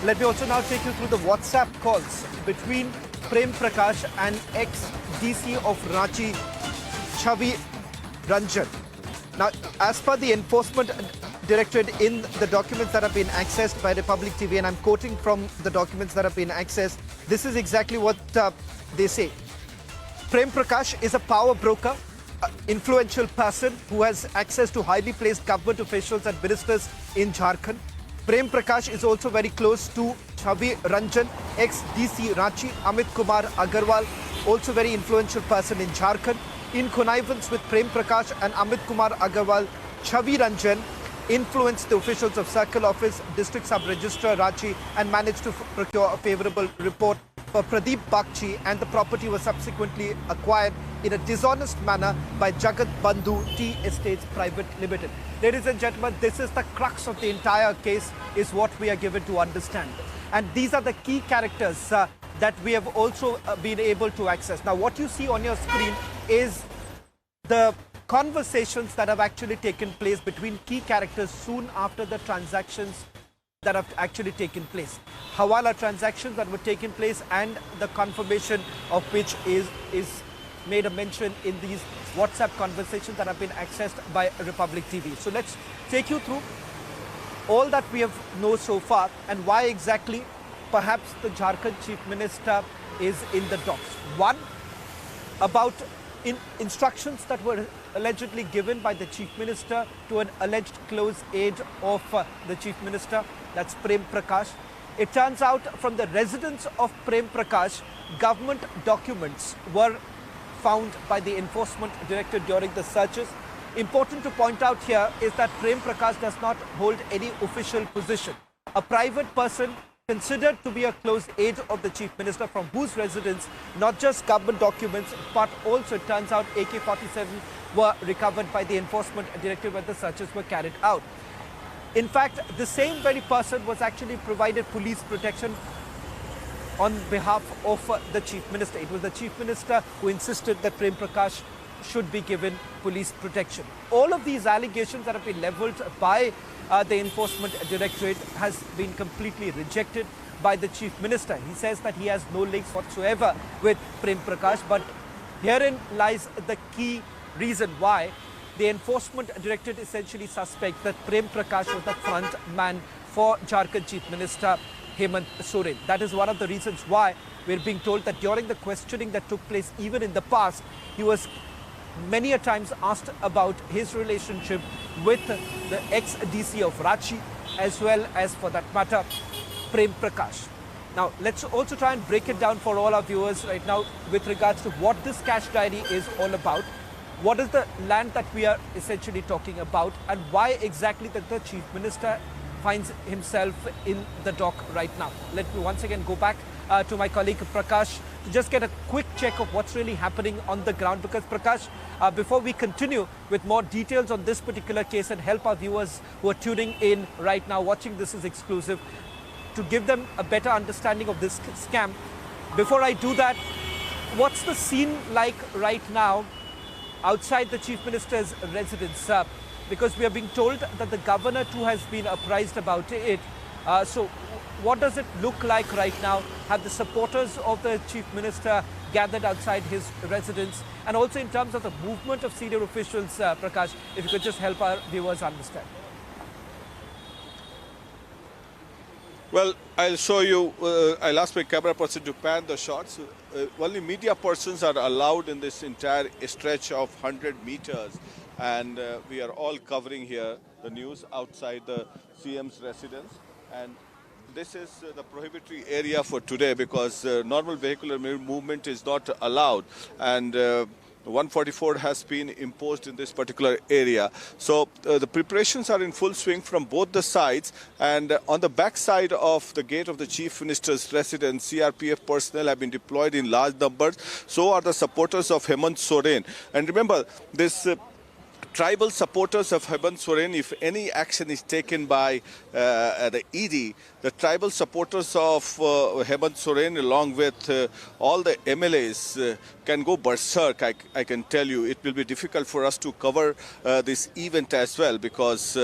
Let me also now take you through the WhatsApp calls between Prem Prakash and ex-DC of Ranchi, Chavi Ranjan. Now, as per the Enforcement Directorate in the documents that have been accessed by Republic TV, and I'm quoting from the documents that have been accessed, this is exactly what they say. Prem Prakash is a power broker, influential person who has access to highly placed government officials and ministers in Jharkhand. Prem Prakash is also very close to Chavi Ranjan, ex-DC Ranchi, Amit Kumar Agarwal, also very influential person in Jharkhand. In connivance with Prem Prakash and Amit Kumar Agarwal, Chavi Ranjan influenced the officials of Circle Office, District Sub-Registrar Ranchi and managed to procure a favourable report for Pradeep Bakchi, and the property was subsequently acquired in a dishonest manner by Jagat Bandhu Tea Estates Private Limited. Ladies and gentlemen, this is the crux of the entire case, is what we are given to understand. And these are the key characters that we have also been able to access. Now, what you see on your screen is the conversations that have actually taken place between key characters soon after the transactions that have actually taken place. Hawala transactions that were taken place, and the confirmation of which is made a mention in these WhatsApp conversations that have been accessed by Republic TV. So let's take you through all that we have known so far and why exactly perhaps the Jharkhand Chief Minister is in the docks. One, about instructions that were allegedly given by the Chief Minister to an alleged close aide of the Chief Minister, that's Prem Prakash. It turns out from the residence of Prem Prakash, government documents were found by the Enforcement Directorate during the searches. Important to point out here is that Prem Prakash does not hold any official position. A private person considered to be a close aide of the Chief Minister, from whose residence not just government documents but also, it turns out, AK-47 were recovered by the Enforcement Directorate when the searches were carried out. In fact, the same very person was actually provided police protection on behalf of the Chief Minister. It was the Chief Minister who insisted that Prem Prakash should be given police protection. All of these allegations that have been levelled by the Enforcement Directorate has been completely rejected by the Chief Minister. He says that he has no links whatsoever with Prem Prakash, but herein lies the key reason why the Enforcement Directorate essentially suspects that Prem Prakash was the front man for Jharkhand Chief Minister Hemant Soren. That is one of the reasons why we're being told that during the questioning that took place even in the past, he was many a times asked about his relationship with the ex-DC of Ranchi, as well as, for that matter, Prem Prakash. Now, let's also try and break it down for all our viewers right now with regards to what this cash diary is all about. What is the land that we are essentially talking about, and why exactly that the Chief Minister finds himself in the dock right now. Let me once again go back to my colleague Prakash to just get a quick check of what's really happening on the ground. Because Prakash, before we continue with more details on this particular case and help our viewers who are tuning in right now, watching this is exclusive, to give them a better understanding of this scam, before I do that, what's the scene like right now outside the Chief Minister's residence? Because we are being told that the governor too has been apprised about it. So what does it look like right now? Have the supporters of the Chief Minister gathered outside his residence? And also in terms of the movement of senior officials, Prakash, if you could just help our viewers understand. Well, I'll show you, I'll ask my camera person to pan the shots. Only media persons are allowed in this entire stretch of 100 meters. And we are all covering here the news outside the CM's residence. And this is the prohibitory area for today, because normal vehicular movement is not allowed. And 144 has been imposed in this particular area. So the preparations are in full swing from both the sides. And on the back side of the gate of the Chief Minister's residence, CRPF personnel have been deployed in large numbers. So are the supporters of Hemant Soren. And remember, this tribal supporters of Hemant Soren, if any action is taken by the ED, the tribal supporters of Hemant Soren, along with all the MLAs, can go berserk. I can tell you, it will be difficult for us to cover this event as well, because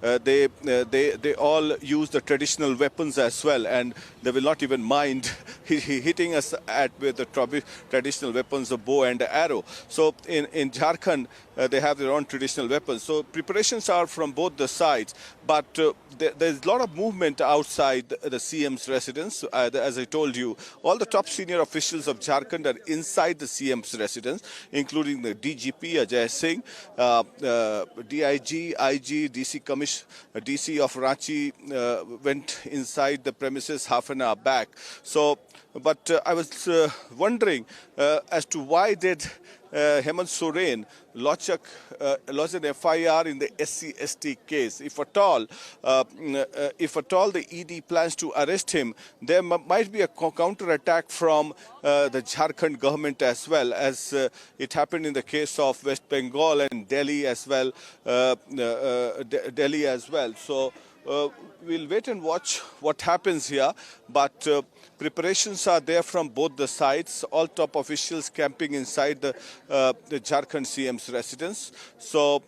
they all use the traditional weapons as well, and they will not even mind hitting us with the traditional weapons, the bow and the arrow. So in Jharkhand, they have their own traditional weapons. So preparations are from both the sides, but there's a lot of movement outside the CM's residence. As I told you, all the top senior officials of Jharkhand are inside the CM's residence, including the DGP Ajay Singh, DIG, IG, DC of Ranchi went inside the premises half an hour back. So, but I was wondering as to why did Hemant Soren lodge an FIR in the SC/ST case. If at all the ED plans to arrest him, there might be a counter-attack from the Jharkhand government as well, as it happened in the case of West Bengal and Delhi as well. So we'll wait and watch what happens here, but preparations are there from both the sides. All top officials camping inside the Jharkhand CM's residence. So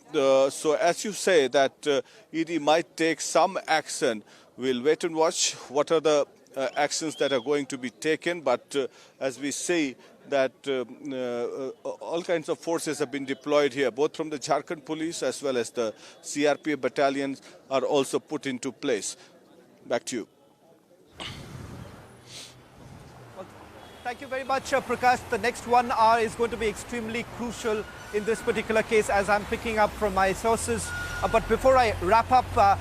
as you say that ED might take some action, we'll wait and watch what are the actions that are going to be taken. But as we see that all kinds of forces have been deployed here, both from the Jharkhand police as well as the CRPF battalions are also put into place. Back to you. Well, thank you very much, Prakash. The next 1 hour is going to be extremely crucial in this particular case, as I'm picking up from my sources. But before I wrap up,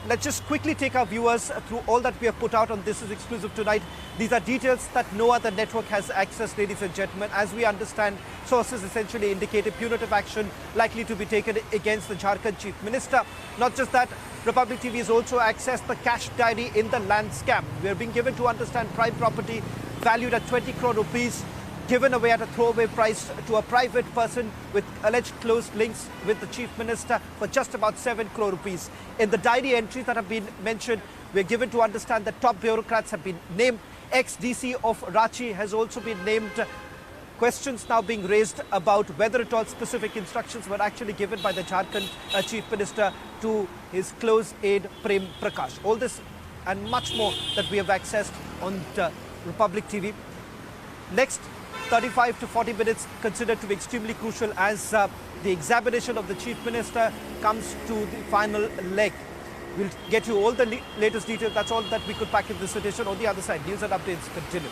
let's just quickly take our viewers through all that we have put out on This Is Exclusive tonight. These are details that no other network has access, ladies and gentlemen. As we understand, sources essentially indicated punitive action likely to be taken against the Jharkhand Chief Minister. Not just that, Republic TV has also accessed the cash diary in the land scam. We are being given to understand prime property valued at 20 crore rupees given away at a throwaway price to a private person with alleged close links with the Chief Minister for just about 7 crore rupees. In the diary entries that have been mentioned, we're given to understand that top bureaucrats have been named. Ex-DC of Ranchi has also been named. Questions now being raised about whether at all specific instructions were actually given by the Jharkhand Chief Minister to his close aide Prem Prakash. All this and much more that we have accessed on Republic TV. Next 35 to 40 minutes considered to be extremely crucial as the examination of the Chief Minister comes to the final leg. We'll get you all the latest details. That's all that we could pack in this edition. On the other side, news and updates continue.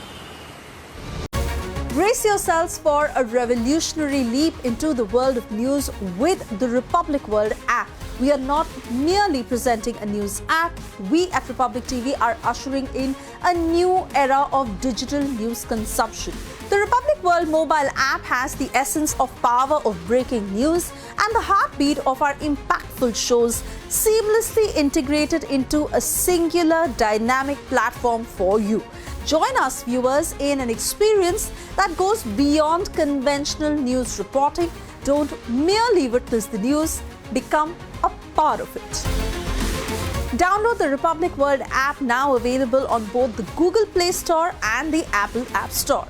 Brace yourselves for a revolutionary leap into the world of news with the Republic World app. We are not merely presenting a news app. We at Republic TV are ushering in a new era of digital news consumption. The Republic World mobile app has the essence of power of breaking news and the heartbeat of our impactful shows seamlessly integrated into a singular dynamic platform for you. Join us, viewers, in an experience that goes beyond conventional news reporting. Don't merely witness the news, become a part of it. Download the Republic World app, now available on both the Google Play Store and the Apple App Store.